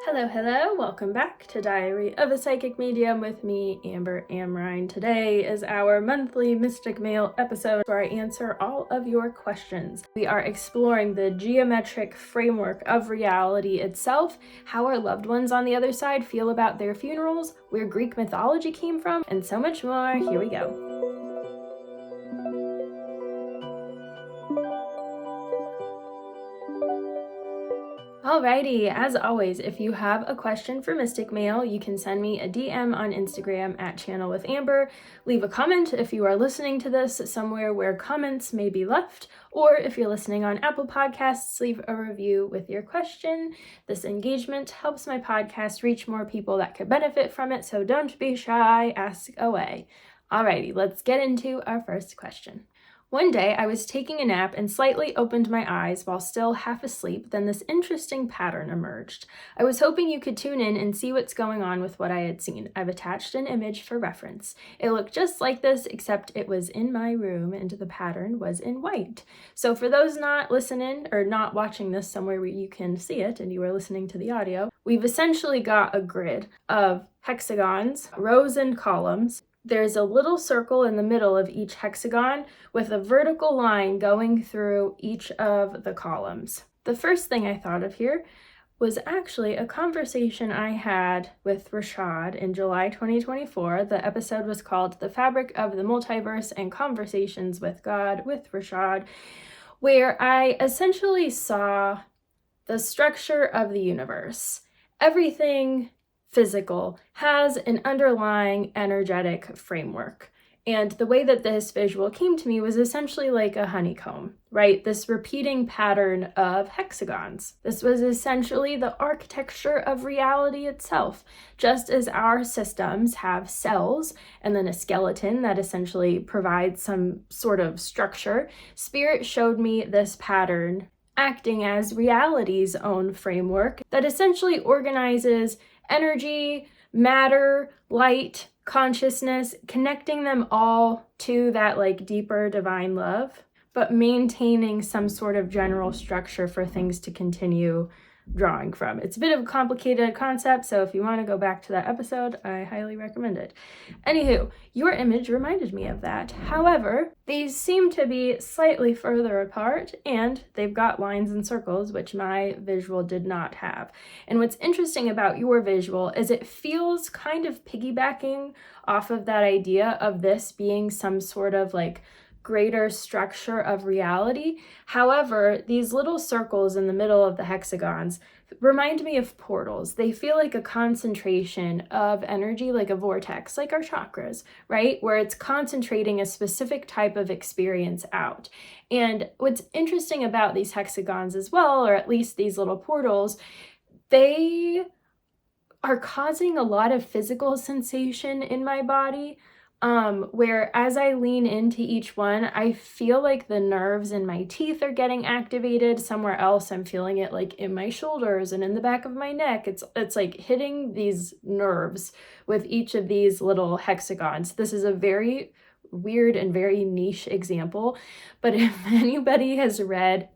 Hello, welcome back to Diary of a Psychic Medium with me, Amber Amrine. Today is our monthly Mystic Mail episode where I answer all of your questions. We are exploring the geometric framework of reality itself, how our loved ones on the other side feel about their funerals, where Greek mythology came from, and so much more. Here we go. Alrighty, as always, if you have a question for Mystic Mail, you can send me a DM on Instagram at Channel with Amber. Leave a comment if you are listening to this somewhere where comments may be left, or if you're listening on Apple Podcasts, leave a review with your question. This engagement helps my podcast reach more people that could benefit from it, so don't be shy, ask away. Alrighty, let's get into our first question. One day, I was taking a nap and slightly opened my eyes while still half asleep, then this interesting pattern emerged. I was hoping you could tune in and see what's going on with what I had seen. I've attached an image for reference. It looked just like this, except it was in my room and the pattern was in white. So for those not listening or not watching this somewhere where you can see it and you are listening to the audio, we've essentially got a grid of hexagons, rows and columns. There's a little circle in the middle of each hexagon with a vertical line going through each of the columns. The first thing I thought of here was actually a conversation I had with Rashad in July 2024. The episode was called The Fabric of the Multiverse and Conversations with God with Rashad, where I essentially saw the structure of the universe. Everything physical has an underlying energetic framework. And the way that this visual came to me was essentially like a honeycomb, right? This repeating pattern of hexagons. This was essentially the architecture of reality itself. Just as our systems have cells and then a skeleton that essentially provides some sort of structure, Spirit showed me this pattern acting as reality's own framework that essentially organizes energy, matter, light, consciousness, connecting them all to that like deeper divine love, but maintaining some sort of general structure for things to continue drawing from. It's a bit of a complicated concept, so if you want to go back to that episode, I highly recommend it. Anywho, your image reminded me of that. However, these seem to be slightly further apart, and they've got lines and circles, which my visual did not have. And what's interesting about your visual is it feels kind of piggybacking off of that idea of this being some sort of like greater structure of reality. However, these little circles in the middle of the hexagons remind me of portals. They feel like a concentration of energy, like a vortex, like our chakras, right? Where it's concentrating a specific type of experience out. And what's interesting about these hexagons as well, or at least these little portals, they are causing a lot of physical sensation in my body. Where as I lean into each one, I feel like the nerves in my teeth are getting activated. Somewhere else, I'm feeling it like in my shoulders and in the back of my neck. It's like hitting these nerves with each of these little hexagons. This is a very weird and very niche example, but if anybody has read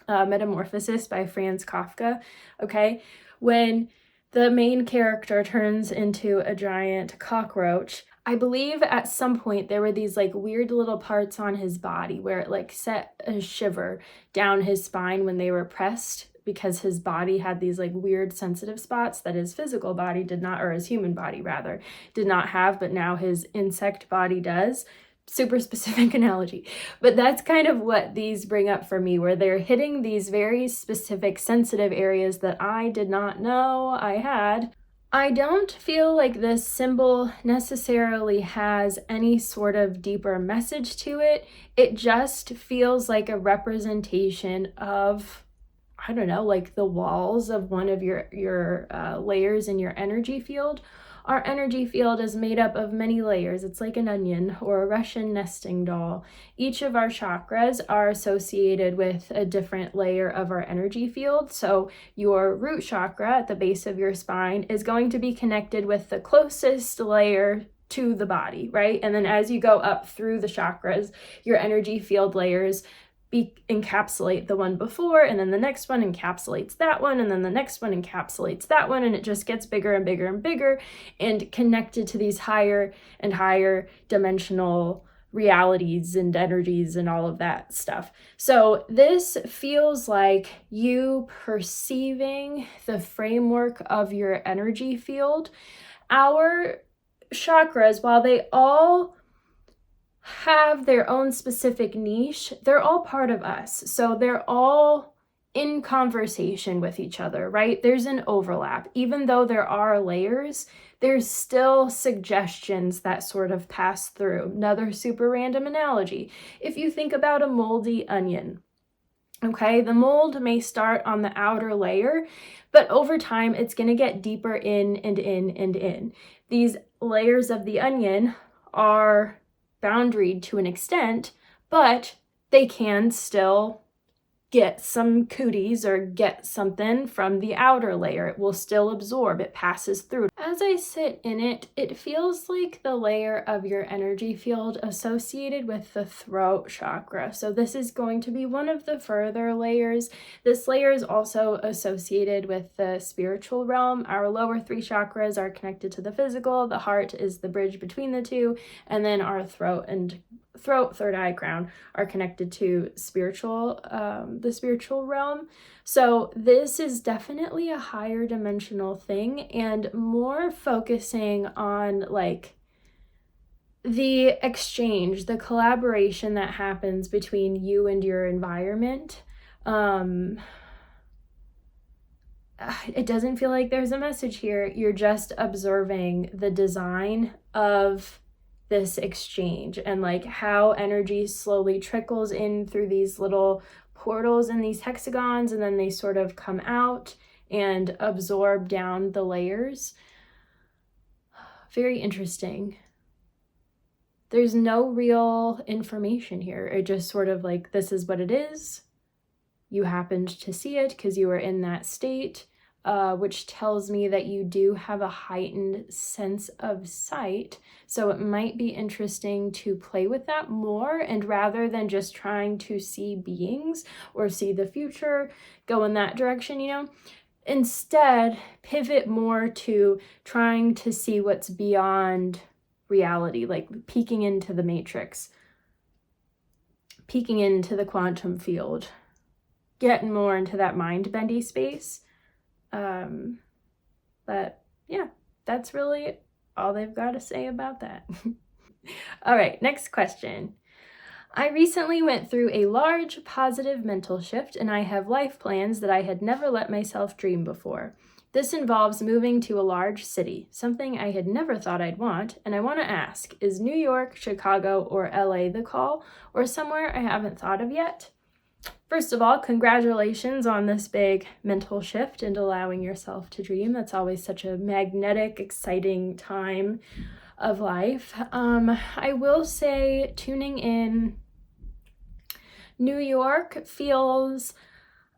Metamorphosis by Franz Kafka, okay, when the main character turns into a giant cockroach, I believe at some point there were these like weird little parts on his body where it like set a shiver down his spine when they were pressed, because his body had these like weird sensitive spots that his physical body did not, or his human body rather, did not have, but now his insect body does. Super specific analogy, but that's kind of what these bring up for me, where they're hitting these very specific sensitive areas that I did not know I had. I don't feel like this symbol necessarily has any sort of deeper message to it. It just feels like a representation of, I don't know, like the walls of one of your layers in your energy field. Our energy field is made up of many layers. It's like an onion or a Russian nesting doll. Each of our chakras are associated with a different layer of our energy field. So your root chakra at the base of your spine is going to be connected with the closest layer to the body, right? And then as you go up through the chakras, your energy field layers encapsulate the one before, and then the next one encapsulates that one, and then the next one encapsulates that one, and it just gets bigger and bigger and bigger and connected to these higher and higher dimensional realities and energies and all of that stuff. So this feels like you perceiving the framework of your energy field. Our chakras, while they all have their own specific niche, they're all part of us. So they're all in conversation with each other, right? There's an overlap. Even though there are layers, there's still suggestions that sort of pass through. Another super random analogy. If you think about a moldy onion, okay, the mold may start on the outer layer, but over time it's going to get deeper in and in and in. These layers of the onion are boundaried to an extent, but they can still get some cooties or get something from the outer layer. It will still absorb, it passes through. As I sit in it, it feels like the layer of your energy field associated with the throat chakra. So this is going to be one of the further layers. This layer is also associated with the spiritual realm. Our lower 3 chakras are connected to the physical. The heart is the bridge between the two, and then our throat, third eye, crown are connected to the spiritual realm. So this is definitely a higher dimensional thing and more focusing on like the exchange, the collaboration that happens between you and your environment. It doesn't feel like there's a message here. You're just observing the design of this exchange and like how energy slowly trickles in through these little portals and these hexagons, and then they sort of come out and absorb down the layers. Very interesting. There's no real information here. It just sort of like, this is what it is. You happened to see it because you were in that state, which tells me that you do have a heightened sense of sight. So it might be interesting to play with that more, and rather than just trying to see beings or see the future, go in that direction, instead pivot more to trying to see what's beyond reality, like peeking into the matrix, peeking into the quantum field, getting more into that mind-bendy space. But yeah, that's really all they've got to say about that. All right, next question. I recently went through a large positive mental shift, and I have life plans that I had never let myself dream before. This involves moving to a large city, something I had never thought I'd want, and I want to ask, is New York, Chicago, or LA the call, or somewhere I haven't thought of yet? First of all, congratulations on this big mental shift and allowing yourself to dream. That's always such a magnetic, exciting time of life. I will say tuning in, New York feels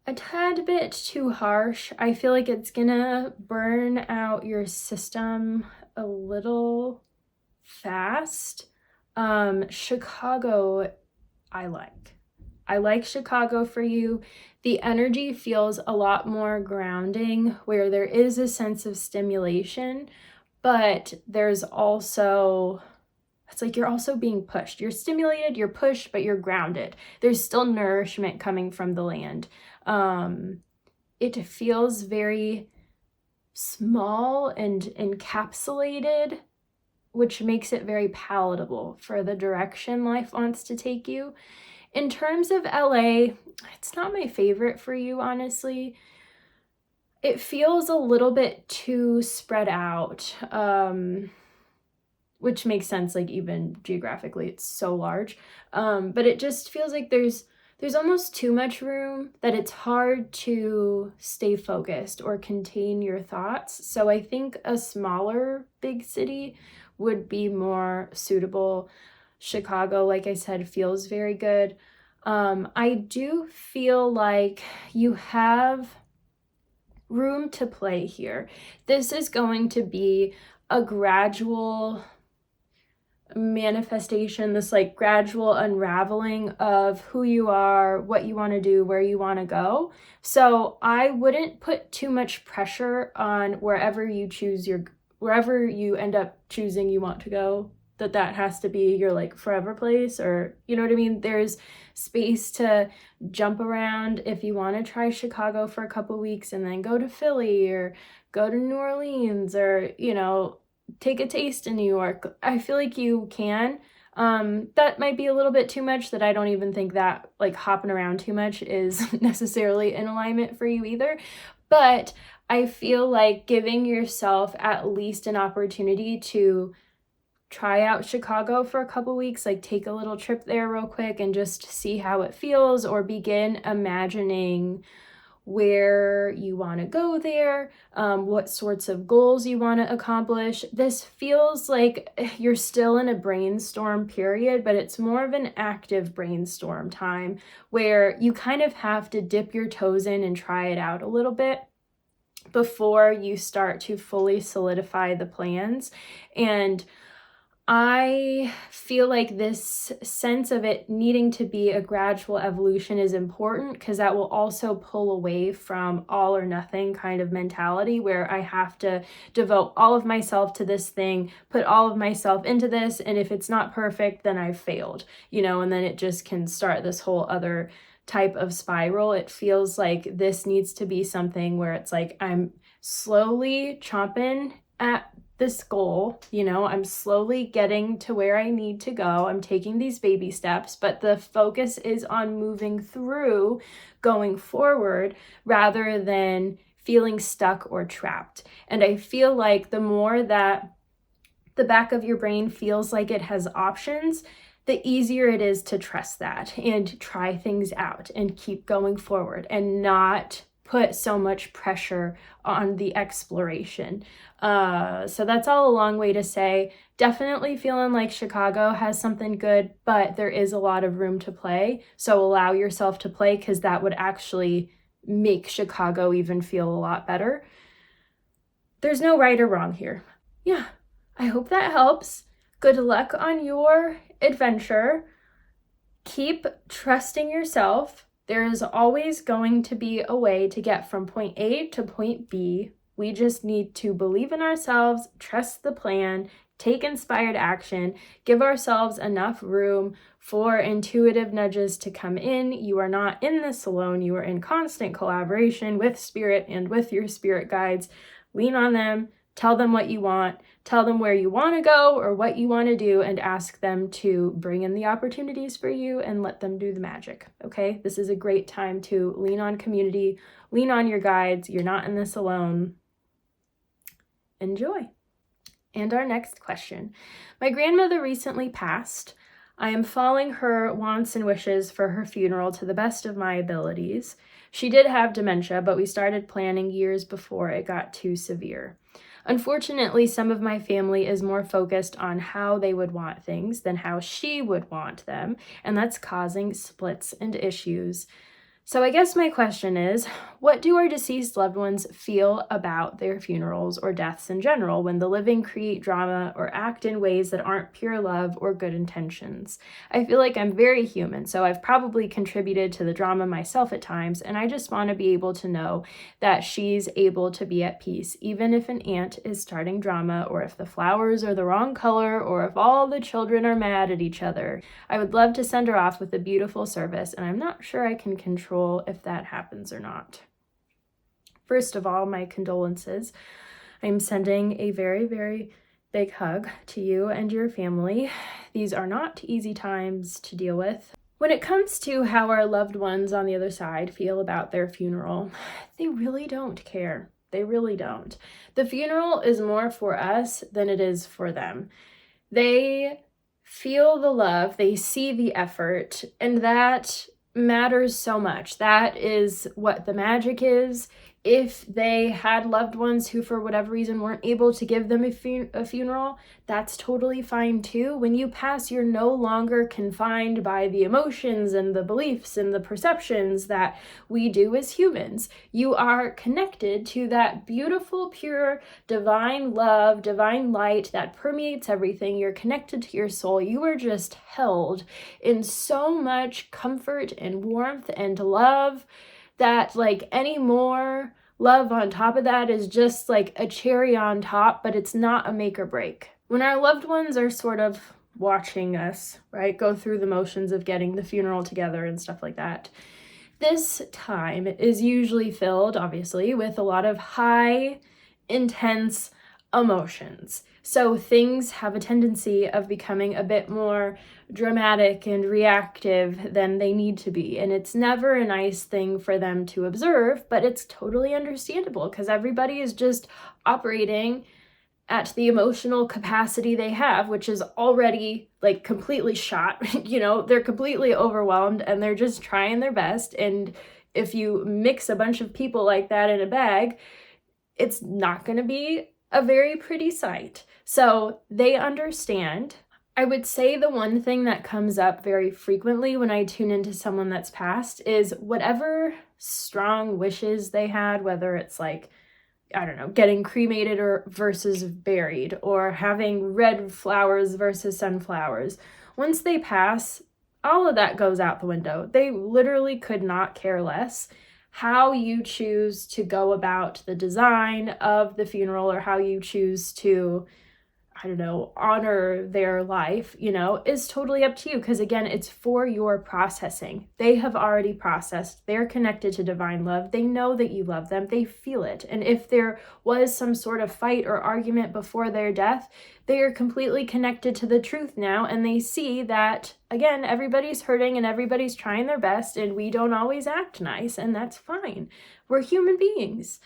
a tad bit too harsh. I feel like it's gonna burn out your system a little fast. Chicago, I like Chicago for you. The energy feels a lot more grounding, where there is a sense of stimulation, but there's also, it's like you're also being pushed. You're stimulated, you're pushed, but you're grounded. There's still nourishment coming from the land. It feels very small and encapsulated, which makes it very palatable for the direction life wants to take you. In terms of LA, it's not my favorite for you, honestly. It feels a little bit too spread out, which makes sense, like even geographically, it's so large. But it just feels like there's almost too much room, that it's hard to stay focused or contain your thoughts. So I think a smaller big city would be more suitable. Chicago, like I said, feels very good. I do feel like you have room to play here. This is going to be a gradual manifestation, this like gradual unraveling of who you are, what you want to do, where you want to go. So I wouldn't put too much pressure on wherever you end up choosing you want to go, that has to be your like forever place, or you know what I mean? There's space to jump around if you want to try Chicago for a couple weeks and then go to Philly or go to New Orleans, or take a taste in New York. I feel like you can. That might be a little bit too much, that I don't even think that like hopping around too much is necessarily in alignment for you either. But I feel like giving yourself at least an opportunity to try out Chicago for a couple weeks, like take a little trip there real quick and just see how it feels, or begin imagining where you want to go there, what sorts of goals you want to accomplish. This feels like you're still in a brainstorm period, but it's more of an active brainstorm time where you kind of have to dip your toes in and try it out a little bit before you start to fully solidify the plans. And I feel like this sense of it needing to be a gradual evolution is important, because that will also pull away from all or nothing kind of mentality where I have to devote all of myself to this thing, put all of myself into this, and if it's not perfect, then I've failed, and then it just can start this whole other type of spiral. It feels like this needs to be something where it's like I'm slowly chomping at this goal, I'm slowly getting to where I need to go. I'm taking these baby steps, but the focus is on moving through, going forward, rather than feeling stuck or trapped. And I feel like the more that the back of your brain feels like it has options, the easier it is to trust that and try things out and keep going forward and not put so much pressure on the exploration. So that's all a long way to say, definitely feeling like Chicago has something good, but there is a lot of room to play. So allow yourself to play, because that would actually make Chicago even feel a lot better. There's no right or wrong here. Yeah, I hope that helps. Good luck on your adventure. Keep trusting yourself. There is always going to be a way to get from point A to point B. We just need to believe in ourselves, trust the plan, take inspired action, give ourselves enough room for intuitive nudges to come in. You are not in this alone. You are in constant collaboration with spirit and with your spirit guides. Lean on them. Tell them what you want, tell them where you want to go or what you want to do, and ask them to bring in the opportunities for you and let them do the magic, okay? This is a great time to lean on community, lean on your guides. You're not in this alone. Enjoy. And our next question. My grandmother recently passed. I am following her wants and wishes for her funeral to the best of my abilities. She did have dementia, but we started planning years before it got too severe. Unfortunately, some of my family is more focused on how they would want things than how she would want them, and that's causing splits and issues. So I guess my question is, what do our deceased loved ones feel about their funerals or deaths in general when the living create drama or act in ways that aren't pure love or good intentions? I feel like I'm very human, so I've probably contributed to the drama myself at times, and I just want to be able to know that she's able to be at peace, even if an aunt is starting drama, or if the flowers are the wrong color, or if all the children are mad at each other. I would love to send her off with a beautiful service, and I'm not sure I can control if that happens or not. First of all, my condolences. I'm sending a very, very big hug to you and your family. These are not easy times to deal with. When it comes to how our loved ones on the other side feel about their funeral, they really don't care. They really don't. The funeral is more for us than it is for them. They feel the love, they see the effort, and that matters so much. That is what the magic is. If they had loved ones who, for whatever reason, weren't able to give them a funeral, that's totally fine too. When you pass, you're no longer confined by the emotions and the beliefs and the perceptions that we do as humans. You are connected to that beautiful, pure, divine love, divine light that permeates everything. You're connected to your soul. You are just held in so much comfort and warmth and love that, like, any more love on top of that is just like a cherry on top, but it's not a make or break. When our loved ones are sort of watching us, right, go through the motions of getting the funeral together and stuff like that, this time is usually filled, obviously, with a lot of high, intense emotions. So things have a tendency of becoming a bit more dramatic and reactive than they need to be. And it's never a nice thing for them to observe, but it's totally understandable because everybody is just operating at the emotional capacity they have, which is already like completely shot. They're completely overwhelmed and they're just trying their best. And if you mix a bunch of people like that in a bag, it's not going to be a very pretty sight. So they understand. I would say the one thing that comes up very frequently when I tune into someone that's passed is whatever strong wishes they had, whether it's like, I don't know, getting cremated or versus buried, or having red flowers versus sunflowers. Once they pass, all of that goes out the window. They literally could not care less how you choose to go about the design of the funeral or how you choose to, I don't know, honor their life, is totally up to you. Because again, it's for your processing. They have already processed. They're connected to divine love. They know that you love them. They feel it. And if there was some sort of fight or argument before their death, they are completely connected to the truth now. And they see that, again, everybody's hurting and everybody's trying their best. And we don't always act nice. And that's fine. We're human beings,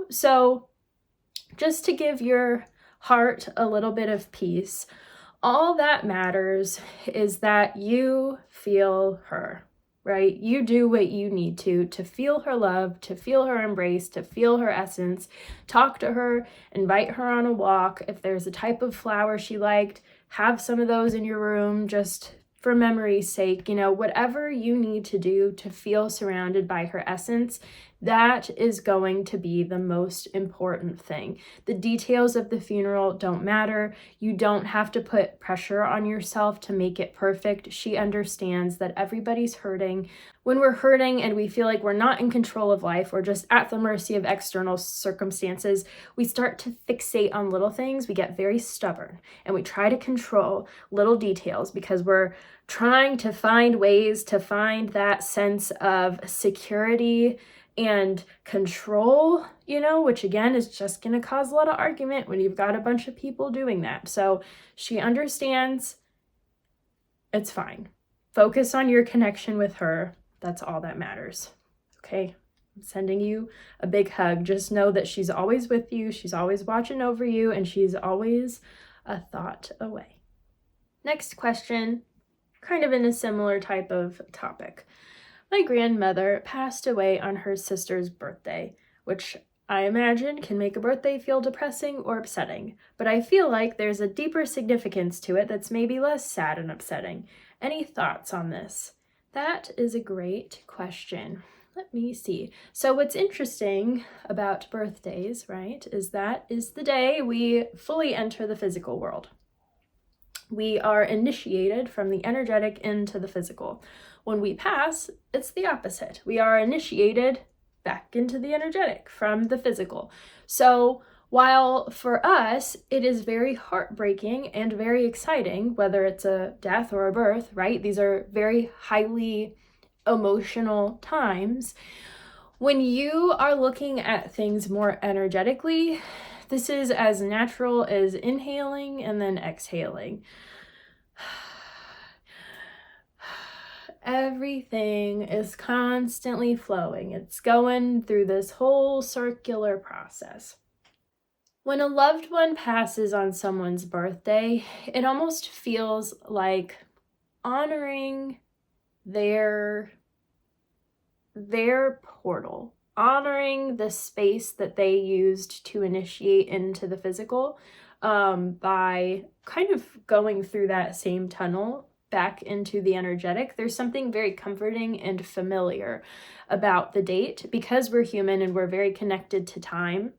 So just to give your heart a little bit of peace, all that matters is that you feel her, right? You do what you need to feel her love, to feel her embrace, to feel her essence. Talk to her, invite her on a walk. If there's a type of flower she liked, have some of those in your room just for memory's sake. Whatever you need to do to feel surrounded by her essence, that is going to be the most important thing. The details of the funeral don't matter. You don't have to put pressure on yourself to make it perfect. She understands that everybody's hurting. When we're hurting and we feel like we're not in control of life, or just at the mercy of external circumstances, we start to fixate on little things. We get very stubborn and we try to control little details because we're trying to find ways to find that sense of security and control, which again is just going to cause a lot of argument when you've got a bunch of people doing that. So she understands. It's fine. Focus on your connection with her. That's all that matters. Okay? I'm sending you a big hug. Just know that she's always with you. She's always watching over you, and she's always a thought away. Next question, kind of in a similar type of topic. My grandmother passed away on her sister's birthday, which I imagine can make a birthday feel depressing or upsetting, but I feel like there's a deeper significance to it that's maybe less sad and upsetting. Any thoughts on this? That is a great question. Let me see. So what's interesting about birthdays, right, is that is the day we fully enter the physical world. We are initiated from the energetic into the physical. When we pass, it's the opposite. We are initiated back into the energetic from the physical. So while for us, it is very heartbreaking and very exciting, whether it's a death or a birth, right? These are very highly emotional times. When you are looking at things more energetically, this is as natural as inhaling and then exhaling. Everything is constantly flowing. It's going through this whole circular process. When a loved one passes on someone's birthday, it almost feels like honoring their portal, honoring the space that they used to initiate into the physical, by kind of going through that same tunnel back into the energetic. There's something very comforting and familiar about the date because we're human and we're very connected to time.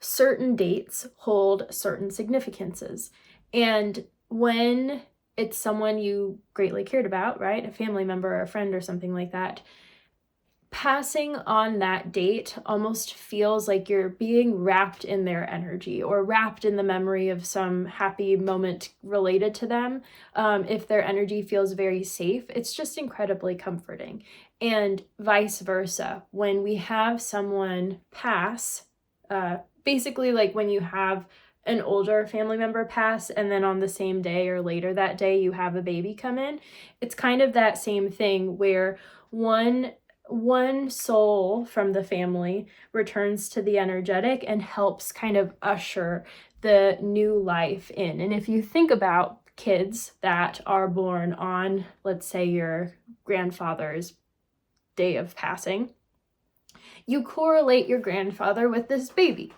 Certain dates hold certain significances. And when it's someone you greatly cared about, right? A family member or a friend or something like that, passing on that date almost feels like you're being wrapped in their energy or wrapped in the memory of some happy moment related to them. If their energy feels very safe, it's just incredibly comforting. And vice versa, when we have someone pass, basically like when you have an older family member pass and then on the same day or later that day you have a baby come in, it's kind of that same thing where one soul from the family returns to the energetic and helps kind of usher the new life in. And if you think about kids that are born on, let's say, your grandfather's day of passing, you correlate your grandfather with this baby.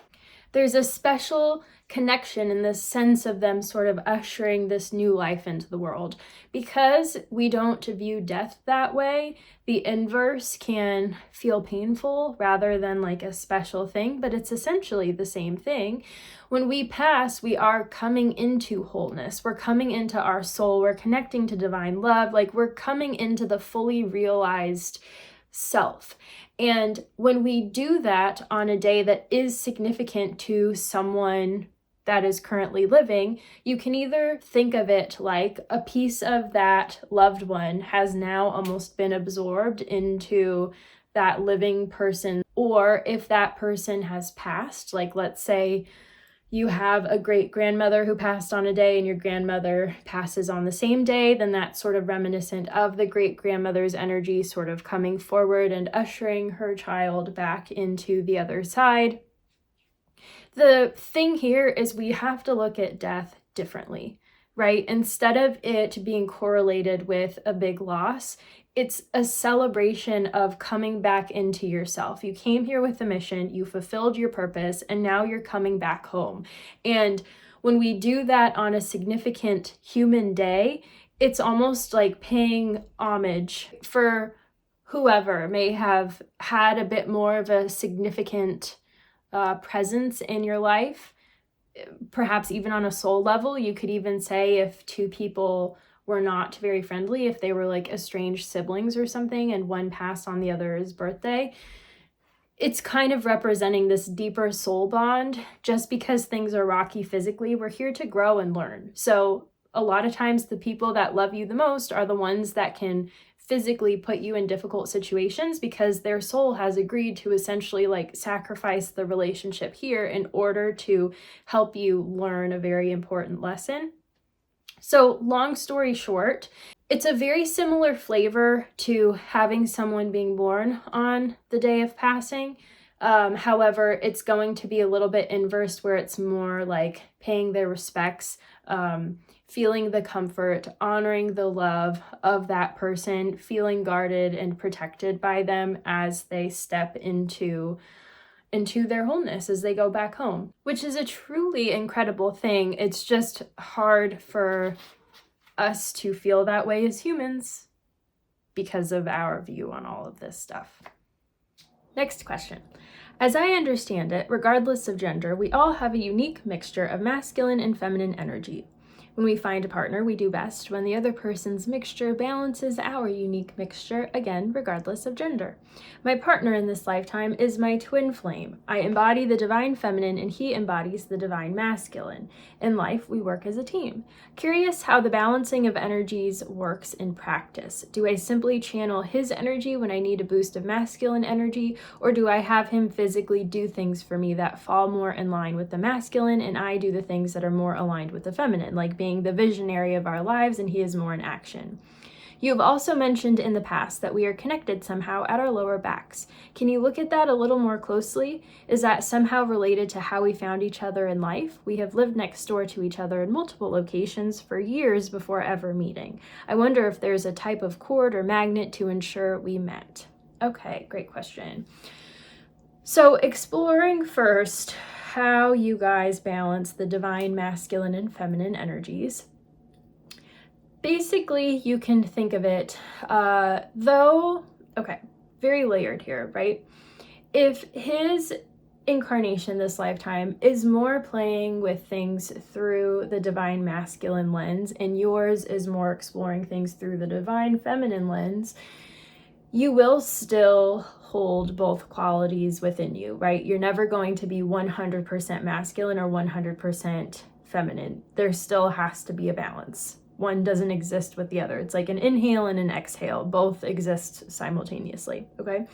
There's a special connection in the sense of them sort of ushering this new life into the world. Because we don't view death that way, the inverse can feel painful rather than like a special thing, but it's essentially the same thing. When we pass, we are coming into wholeness. We're coming into our soul. We're connecting to divine love. Like we're coming into the fully realized self. And when we do that on a day that is significant to someone that is currently living, you can either think of it like a piece of that loved one has now almost been absorbed into that living person, or if that person has passed, like let's say you have a great grandmother who passed on a day and your grandmother passes on the same day, then that's sort of reminiscent of the great grandmother's energy sort of coming forward and ushering her child back into the other side. The thing here is we have to look at death differently, right? Instead of it being correlated with a big loss, it's a celebration of coming back into yourself. You came here with a mission, you fulfilled your purpose, and now you're coming back home. And when we do that on a significant human day, it's almost like paying homage for whoever may have had a bit more of a significant presence in your life. Perhaps even on a soul level, you could even say if two people were not very friendly, if they were like estranged siblings or something, and one passed on the other's birthday, it's kind of representing this deeper soul bond. Just because things are rocky physically, we're here to grow and learn. So a lot of times the people that love you the most are the ones that can physically put you in difficult situations because their soul has agreed to essentially like sacrifice the relationship here in order to help you learn a very important lesson. So long story short, it's a very similar flavor to having someone being born on the day of passing. However, it's going to be a little bit inverse where it's more like paying their respects, feeling the comfort, honoring the love of that person, feeling guarded and protected by them as they step into their wholeness as they go back home, which is a truly incredible thing. It's just hard for us to feel that way as humans because of our view on all of this stuff. Next question. As I understand it, regardless of gender, we all have a unique mixture of masculine and feminine energy. When we find a partner, we do best when the other person's mixture balances our unique mixture, again, regardless of gender. My partner in this lifetime is my twin flame. I embody the divine feminine and he embodies the divine masculine. In life, we work as a team. Curious how the balancing of energies works in practice. Do I simply channel his energy when I need a boost of masculine energy, or do I have him physically do things for me that fall more in line with the masculine and I do the things that are more aligned with the feminine, like being the visionary of our lives and he is more in action? You have also mentioned in the past that we are connected somehow at our lower backs. Can you look at that a little more closely? Is that somehow related to how we found each other in life? We have lived next door to each other in multiple locations for years before ever meeting. I wonder if there's a type of cord or magnet to ensure we met. Okay, great question. So exploring first how you guys balance the divine masculine and feminine energies. Basically, you can think of it, very layered here, right? If his incarnation this lifetime is more playing with things through the divine masculine lens and yours is more exploring things through the divine feminine lens, you will still hold both qualities within you, right? You're never going to be 100% masculine or 100% feminine. There still has to be a balance. One doesn't exist with the other. It's like an inhale and an exhale. Both exist simultaneously, okay?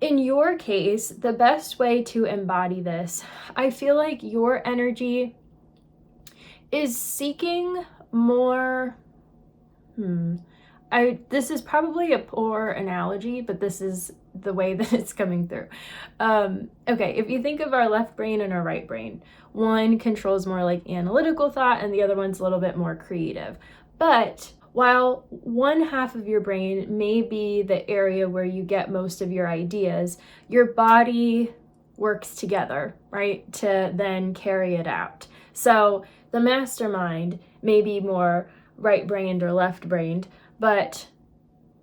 In your case, the best way to embody this, I feel like your energy is seeking more, this is probably a poor analogy, but this is the way that it's coming through. Okay, if you think of our left brain and our right brain, one controls more like analytical thought and the other one's a little bit more creative. But while one half of your brain may be the area where you get most of your ideas, your body works together, right, to then carry it out. So the mastermind may be more right-brained or left-brained, but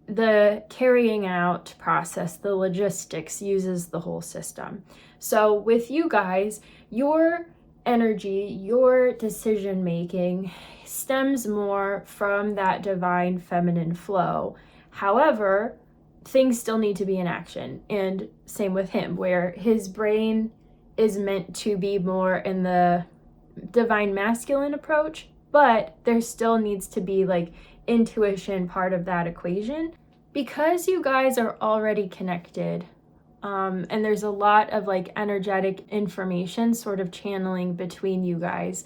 the carrying out process, the logistics, uses the whole system. So with you guys, your energy, your decision making stems more from that divine feminine flow. However, things still need to be in action. And same with him, where his brain is meant to be more in the divine masculine approach, but there still needs to be like intuition part of that equation. Because you guys are already connected, and there's a lot of like energetic information sort of channeling between you guys,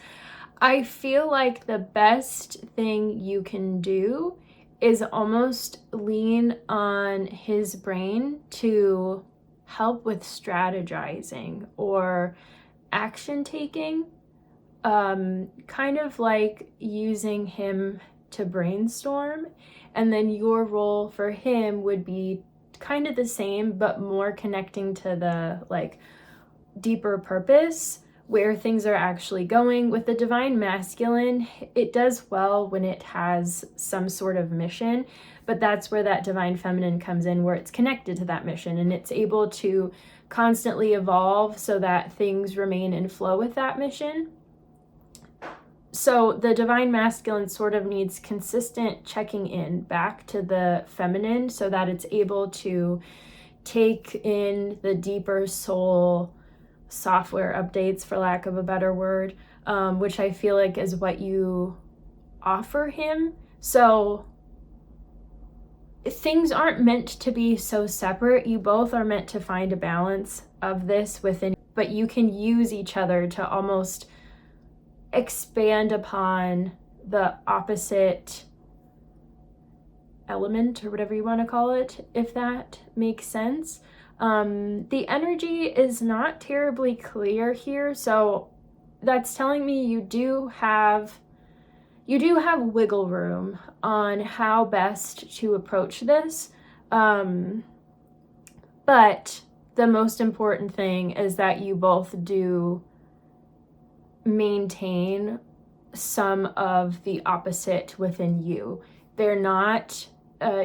I feel like the best thing you can do is almost lean on his brain to help with strategizing or action taking, kind of like using him to brainstorm. And then your role for him would be kind of the same, but more connecting to the like deeper purpose, where things are actually going. With the divine masculine, it does well when it has some sort of mission, but that's where that divine feminine comes in, where it's connected to that mission and it's able to constantly evolve so that things remain in flow with that mission. So the divine masculine sort of needs consistent checking in back to the feminine so that it's able to take in the deeper soul software updates, for lack of a better word, which I feel like is what you offer him. So things aren't meant to be so separate. You both are meant to find a balance of this within, but you can use each other to almost expand upon the opposite element or whatever you want to call it, if that makes sense. The energy is not terribly clear here, so that's telling me you do have wiggle room on how best to approach this, but the most important thing is that you both do maintain some of the opposite within you. They're not,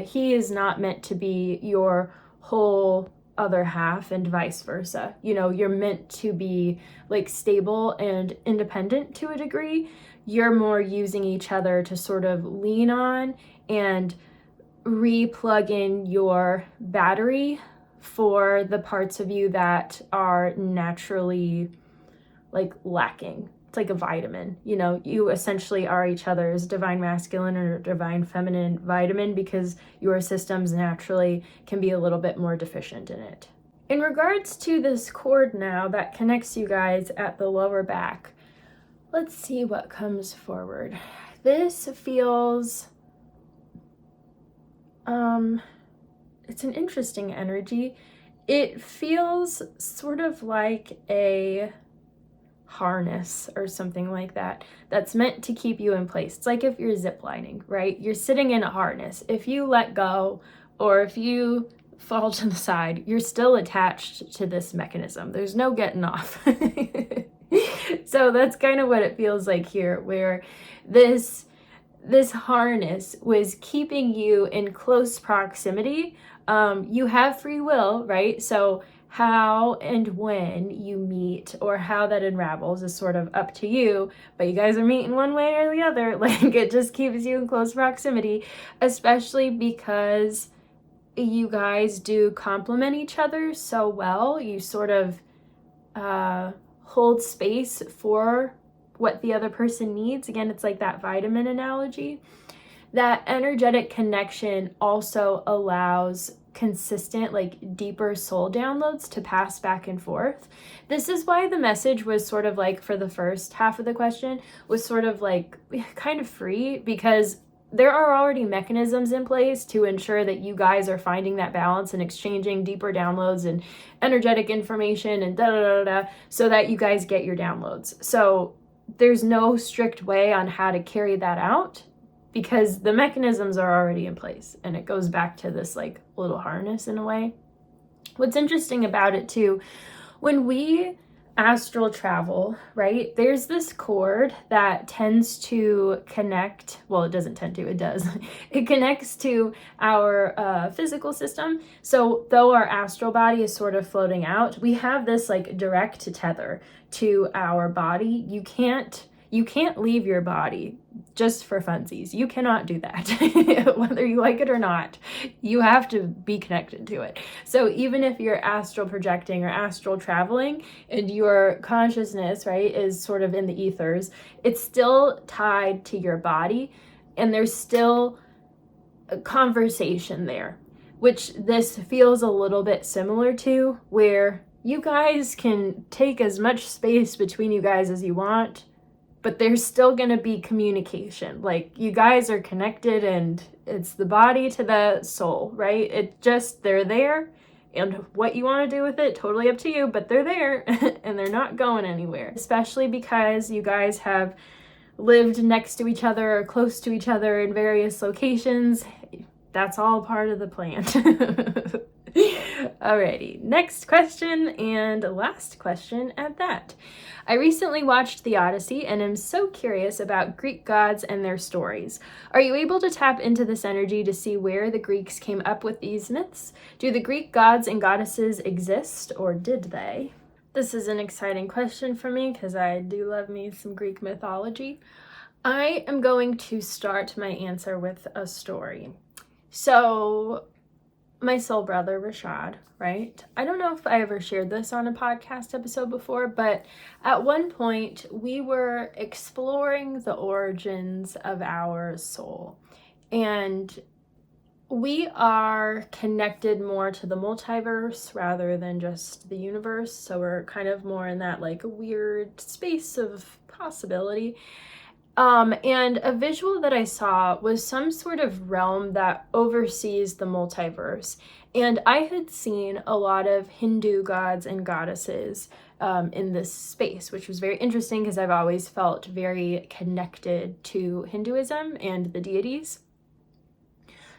he is not meant to be your whole other half and vice versa. You know, you're meant to be like stable and independent to a degree. You're more using each other to sort of lean on and re-plug in your battery for the parts of you that are naturally like lacking. It's like a vitamin, you know, you essentially are each other's divine masculine or divine feminine vitamin because your systems naturally can be a little bit more deficient in it. In regards to this cord now that connects you guys at the lower back, let's see what comes forward. This feels, it's an interesting energy. It feels sort of like a harness or something like that that's meant to keep you in place. It's like if you're ziplining, right? You're sitting in a harness. If you let go or if you fall to the side. You're still attached to this mechanism. There's no getting off. So that's kind of what it feels like here, where this harness was keeping you in close proximity. You have free will, right? So how and when you meet or how that unravels is sort of up to you, but you guys are meeting one way or the other. Like, it just keeps you in close proximity, especially because you guys do complement each other so well. You sort of hold space for what the other person needs. Again, it's like that vitamin analogy. That energetic connection also allows consistent, like deeper soul downloads to pass back and forth. This is why the message was sort of like, for the first half of the question, was sort of like kind of free, because there are already mechanisms in place to ensure that you guys are finding that balance and exchanging deeper downloads and energetic information and so that you guys get your downloads. So there's no strict way on how to carry that out, because the mechanisms are already in place, and it goes back to this like little harness in a way. What's interesting about it too, when we astral travel, right, there's this cord that tends to connect, well, it doesn't tend to, it does. It connects to our physical system. So though our astral body is sort of floating out, we have this like direct tether to our body. You can't leave your body just for funsies. You cannot do that. Whether you like it or not, you have to be connected to it. So even if you're astral projecting or astral traveling and your consciousness, right, is sort of in the ethers, it's still tied to your body, and there's still a conversation there, which this feels a little bit similar to, where you guys can take as much space between you guys as you want, but there's still going to be communication. Like, you guys are connected, and it's the body to the soul, right? It just, they're there, and what you want to do with it, totally up to you, but they're there and they're not going anywhere. Especially because you guys have lived next to each other or close to each other in various locations. That's all part of the plan. Alrighty, next question, and last question at that. I recently watched the Odyssey and am so curious about Greek gods and their stories. Are you able to tap into this energy to see where the Greeks came up with these myths? Do the Greek gods and goddesses exist, or did they? This is an exciting question for me because I do love me some Greek mythology. I am going to start my answer with a story. So, my soul brother, Rashad, right? I don't know if I ever shared this on a podcast episode before, but at one point we were exploring the origins of our soul. And we are connected more to the multiverse rather than just the universe. So we're kind of more in that like weird space of possibility. And a visual that I saw was some sort of realm that oversees the multiverse. And I had seen a lot of Hindu gods and goddesses in this space, which was very interesting because I've always felt very connected to Hinduism and the deities.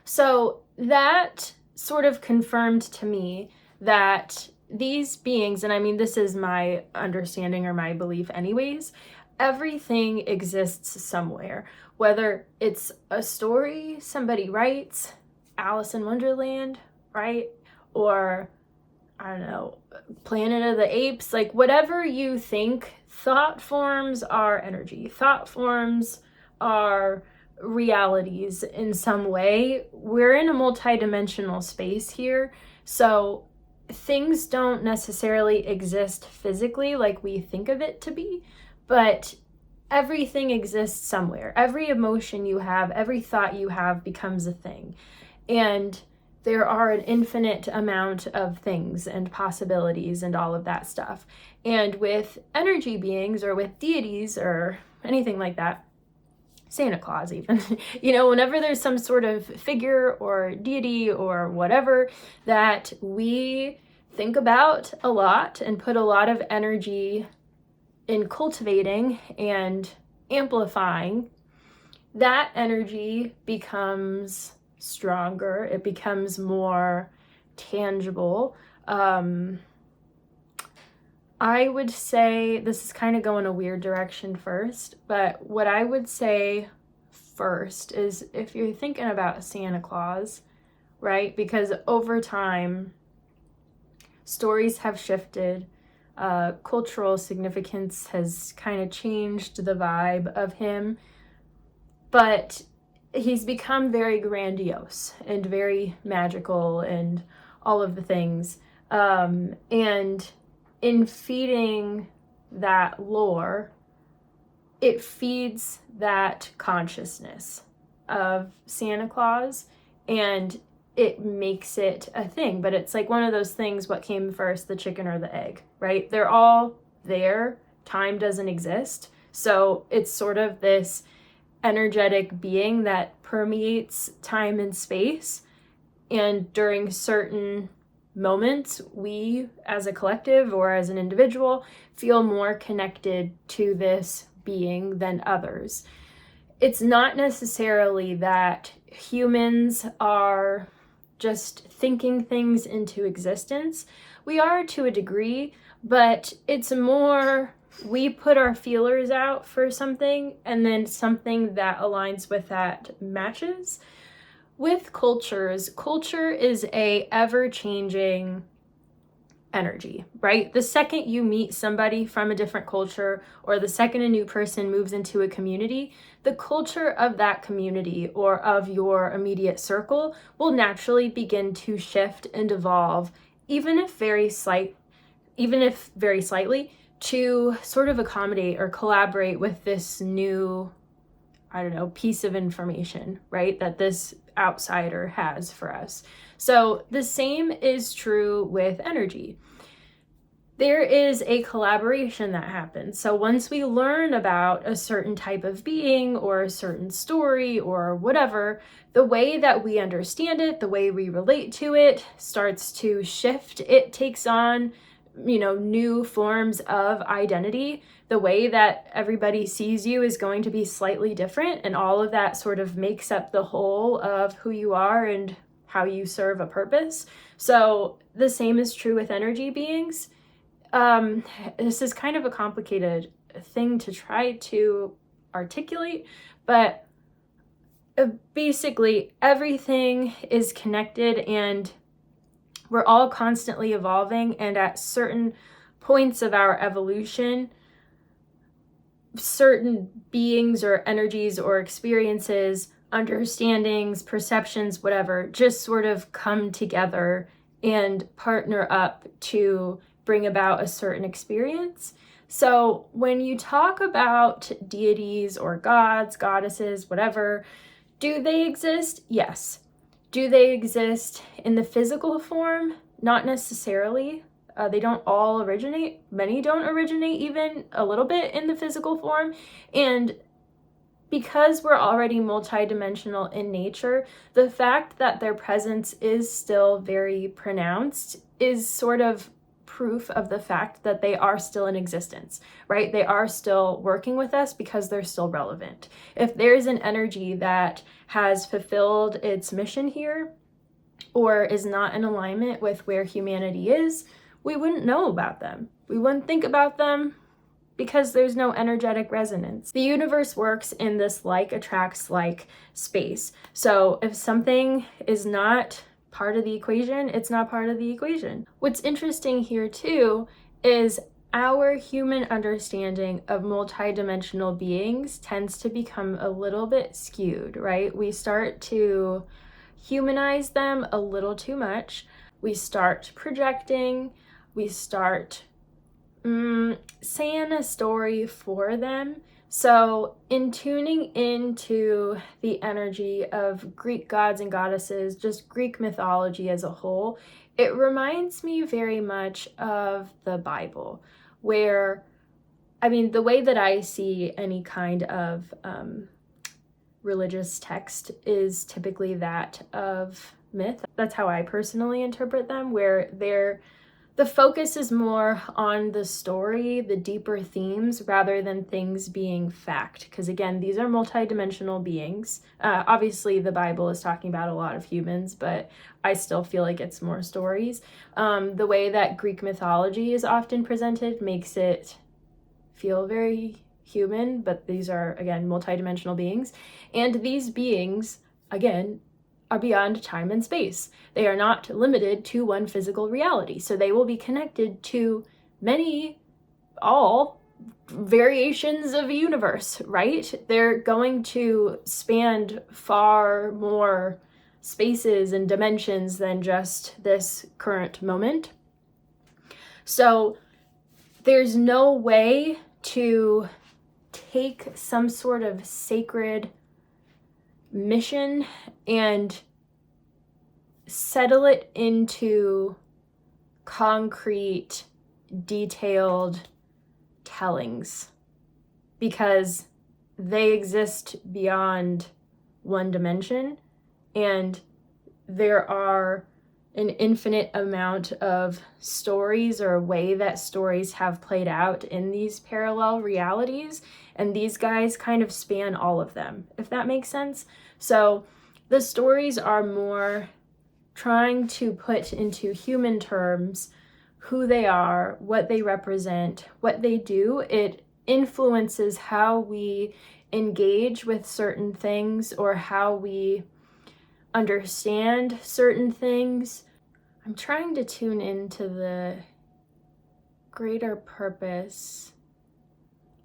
So that sort of confirmed to me that these beings, and I mean, this is my understanding or my belief anyways, everything exists somewhere, whether it's a story somebody writes, Alice in Wonderland, right? Or, I don't know, Planet of the Apes, like whatever you think, thought forms are energy. Thought forms are realities in some way. We're in a multidimensional space here, so things don't necessarily exist physically like we think of it to be, but everything exists somewhere. Every emotion you have, every thought you have becomes a thing. And there are an infinite amount of things and possibilities and all of that stuff. And with energy beings or with deities or anything like that, Santa Claus even, whenever there's some sort of figure or deity or whatever that we think about a lot and put a lot of energy in cultivating and amplifying, that energy becomes stronger. It becomes more tangible. I would say, this is kind of going a weird direction first, but what I would say first is if you're thinking about Santa Claus, right? Because over time, stories have shifted, cultural significance has kind of changed the vibe of him, but he's become very grandiose and very magical and all of the things. And in feeding that lore, it feeds that consciousness of Santa Claus, and it makes it a thing. But it's like one of those things, what came first, the chicken or the egg, right? They're all there. Time doesn't exist. So it's sort of this energetic being that permeates time and space. And during certain moments, we as a collective or as an individual feel more connected to this being than others. It's not necessarily that humans are just thinking things into existence. We are to a degree, but it's more we put our feelers out for something, and then something that aligns with that matches. With cultures, culture is a ever-changing energy, right? The second you meet somebody from a different culture, or the second a new person moves into a community, the culture of that community or of your immediate circle will naturally begin to shift and evolve, even if very slightly, to sort of accommodate or collaborate with this new, piece of information, right, that this outsider has for us. So the same is true with energy. There is a collaboration that happens. So once we learn about a certain type of being or a certain story or whatever, the way that we understand it, the way we relate to it starts to shift. It takes on, new forms of identity. The way that everybody sees you is going to be slightly different, and all of that sort of makes up the whole of who you are and how you serve a purpose. So the same is true with energy beings. This is kind of a complicated thing to try to articulate, but basically everything is connected, and we're all constantly evolving, and at certain points of our evolution, certain beings or energies or experiences, understandings, perceptions, whatever, just sort of come together and partner up to bring about a certain experience. So when you talk about deities or gods, goddesses, whatever, do they exist? Yes. Do they exist in the physical form? Not necessarily. They don't all originate. Many don't originate even a little bit in the physical form. And because we're already multidimensional in nature, the fact that their presence is still very pronounced is sort of proof of the fact that they are still in existence, right? They are still working with us because they're still relevant. If there's an energy that has fulfilled its mission here or is not in alignment with where humanity is, we wouldn't know about them. We wouldn't think about them because there's no energetic resonance. The universe works in this like attracts like space. So if something is not part of the equation, it's not part of the equation. What's interesting here too is our human understanding of multidimensional beings tends to become a little bit skewed, right? We start to humanize them a little too much. We start projecting, we start saying a story for them. So in tuning into the energy of Greek gods and goddesses, just Greek mythology as a whole, it reminds me very much of the Bible, where, the way that I see any kind of religious text is typically that of myth. That's how I personally interpret them, where they're the focus is more on the story, the deeper themes, rather than things being fact. Because again, these are multidimensional beings. Obviously, the Bible is talking about a lot of humans, but I still feel like it's more stories. The way that Greek mythology is often presented makes it feel very human, but these are, again, multidimensional beings. And these beings, again, are beyond time and space. They are not limited to one physical reality. So they will be connected to all variations of universe, right? They're going to span far more spaces and dimensions than just this current moment. So there's no way to take some sort of sacred mission and settle it into concrete, detailed tellings, because they exist beyond one dimension, and there are an infinite amount of stories or a way that stories have played out in these parallel realities, and these guys kind of span all of them, if that makes sense. So the stories are more trying to put into human terms who they are, what they represent, what they do. It influences how we engage with certain things or how we understand certain things. I'm trying to tune into the greater purpose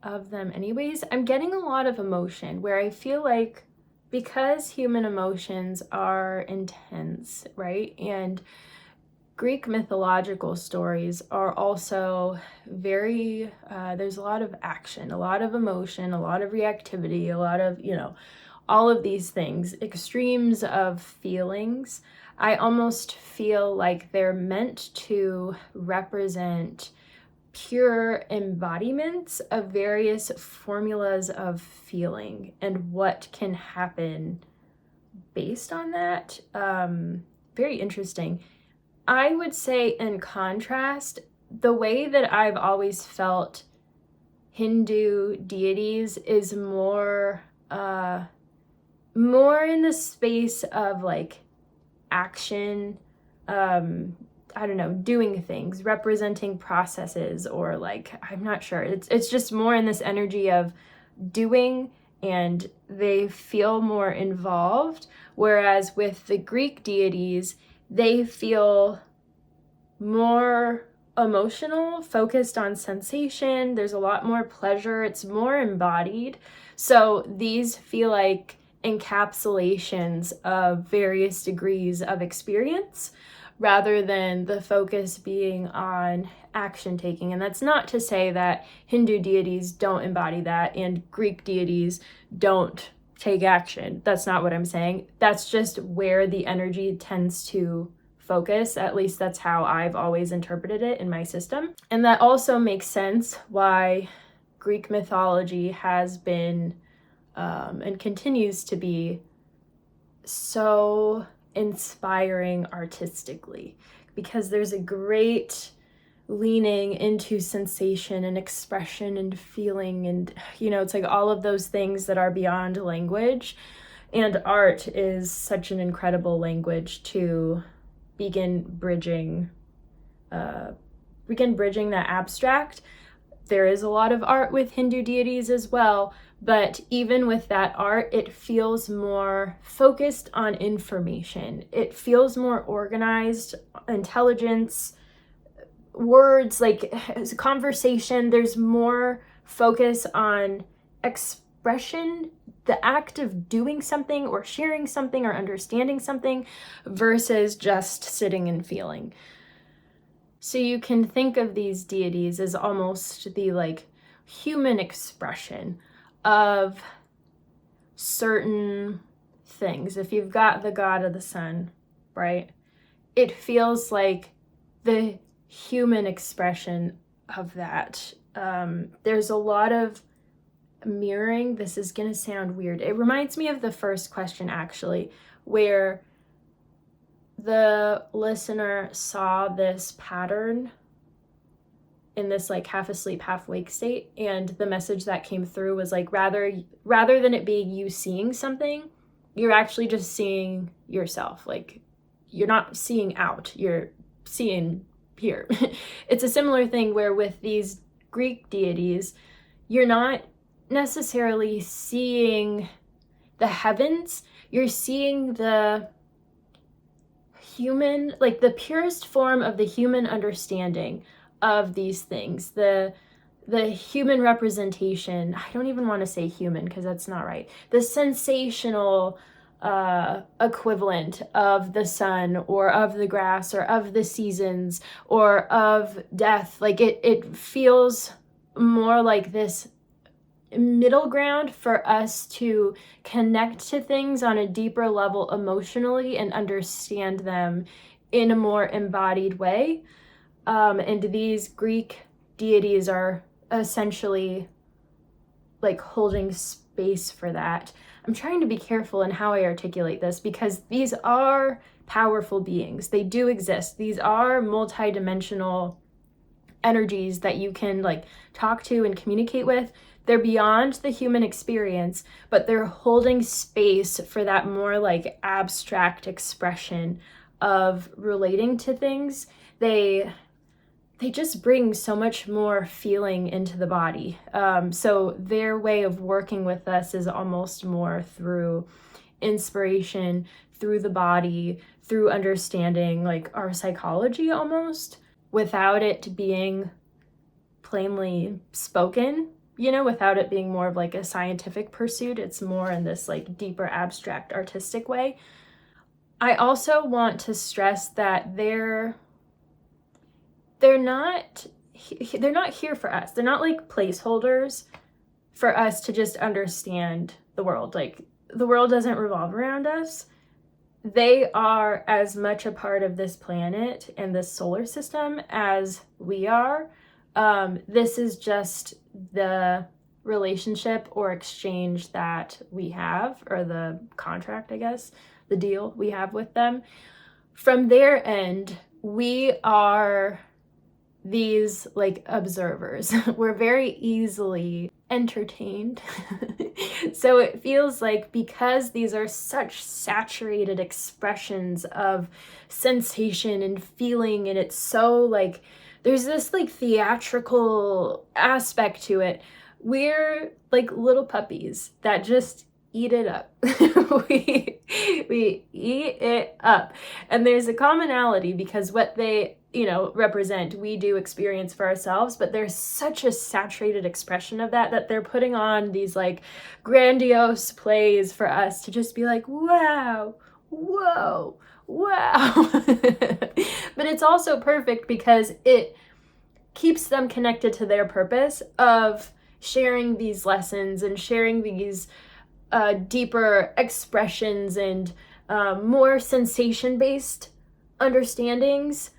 of them anyways. I'm getting a lot of emotion where I feel like, because human emotions are intense, right? And Greek mythological stories are also very, there's a lot of action, a lot of emotion, a lot of reactivity, a lot of, all of these things, extremes of feelings. I almost feel like they're meant to represent pure embodiments of various formulas of feeling and what can happen based on that. Very interesting. I would say, in contrast, the way that I've always felt Hindu deities is more in the space of like action, I don't know, doing things, representing processes, or like, I'm not sure. It's just more in this energy of doing, and they feel more involved. Whereas with the Greek deities, they feel more emotional, focused on sensation. There's a lot more pleasure. It's more embodied. So these feel like encapsulations of various degrees of experience, rather than the focus being on action taking. And that's not to say that Hindu deities don't embody that and Greek deities don't take action. That's not what I'm saying. That's just where the energy tends to focus. At least that's how I've always interpreted it in my system. And that also makes sense why Greek mythology has been and continues to be so inspiring artistically, because there's a great leaning into sensation and expression and feeling, and it's like all of those things that are beyond language. And art is such an incredible language to begin bridging that abstract. There is a lot of art with Hindu deities as well, but even with that art, it feels more focused on information. It feels more organized, intelligence, words, like conversation. There's more focus on expression, the act of doing something or sharing something or understanding something, versus just sitting and feeling. So you can think of these deities as almost the like human expression of certain things. If you've got the god of the sun, right? It feels like the human expression of that. There's a lot of mirroring. This is gonna sound weird. It reminds me of the first question, actually, where the listener saw this pattern in this like half asleep, half awake state. And the message that came through was like, rather than it being you seeing something, you're actually just seeing yourself. Like, you're not seeing out, you're seeing here. It's a similar thing where with these Greek deities, you're not necessarily seeing the heavens, you're seeing the human, like the purest form of the human understanding of these things, the human representation. I don't even want to say human because that's not right. The sensational equivalent of the sun or of the grass or of the seasons or of death. Like it feels more like this middle ground for us to connect to things on a deeper level emotionally and understand them in a more embodied way. And these Greek deities are essentially like holding space for that. I'm trying to be careful in how I articulate this because these are powerful beings. They do exist. These are multidimensional energies that you can like talk to and communicate with. They're beyond the human experience, but they're holding space for that more like abstract expression of relating to things. They just bring so much more feeling into the body. So their way of working with us is almost more through inspiration, through the body, through understanding like our psychology almost, without it being plainly spoken, you know, without it being more of like a scientific pursuit. It's more in this like deeper abstract artistic way. I also want to stress that they're not here for us. They're not like placeholders for us to just understand the world. Like, the world doesn't revolve around us. They are as much a part of this planet and this solar system as we are. This is just the relationship or exchange that we have, or the contract, I guess, the deal we have with them. From their end, we are these like observers. We're very easily entertained. So it feels like, because these are such saturated expressions of sensation and feeling, and it's so like there's this like theatrical aspect to it, we're like little puppies that just eat it up. we eat it up. And there's a commonality, because what they, you know, represent, we do experience for ourselves, but there's such a saturated expression of that they're putting on these like grandiose plays for us to just be like, wow, whoa, wow. But it's also perfect because it keeps them connected to their purpose of sharing these lessons and sharing these deeper expressions and more sensation-based understandings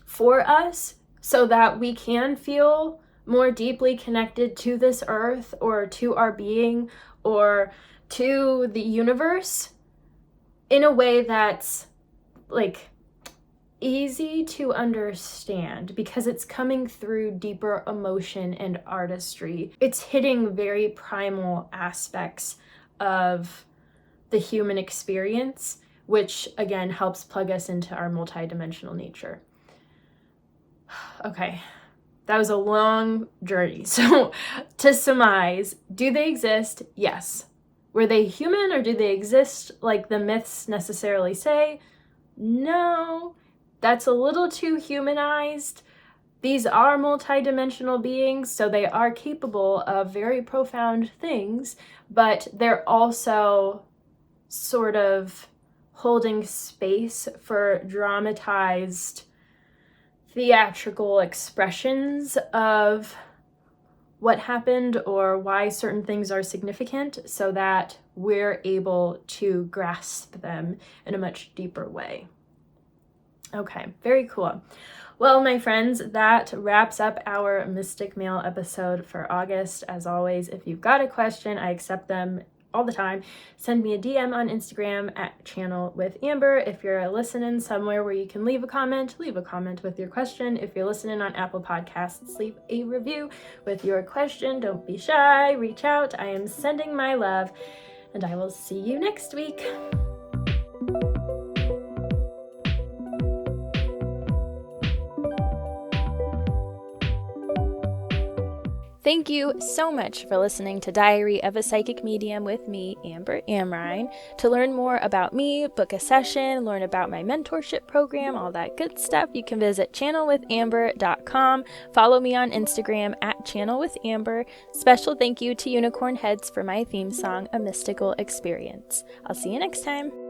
for us, so that we can feel more deeply connected to this earth, or to our being, or to the universe, in a way that's like easy to understand, because it's coming through deeper emotion and artistry. It's hitting very primal aspects of the human experience, which again helps plug us into our multidimensional nature. Okay, that was a long journey. So to surmise, do they exist? Yes. Were they human, or do they exist like the myths necessarily say? No. That's a little too humanized. These are multidimensional beings, so they are capable of very profound things, but they're also sort of holding space for dramatized, theatrical expressions of what happened or why certain things are significant, so that we're able to grasp them in a much deeper way. Okay, very cool. Well, my friends, that wraps up our Mystic Mail episode for August. As always, if you've got a question, I accept them all the time, send me a DM on Instagram at Channel with Amber. If you're listening somewhere where you can leave a comment with your question. If you're listening on Apple Podcasts, leave a review with your question. Don't be shy, reach out. I am sending my love, and I will see you next week. Thank you so much for listening to Diary of a Psychic Medium with me, Amber Amrine. To learn more about me, book a session, learn about my mentorship program, all that good stuff, you can visit channelwithamber.com. Follow me on Instagram at channelwithamber. Special thank you to Unicorn Heads for my theme song, A Mystical Experience. I'll see you next time.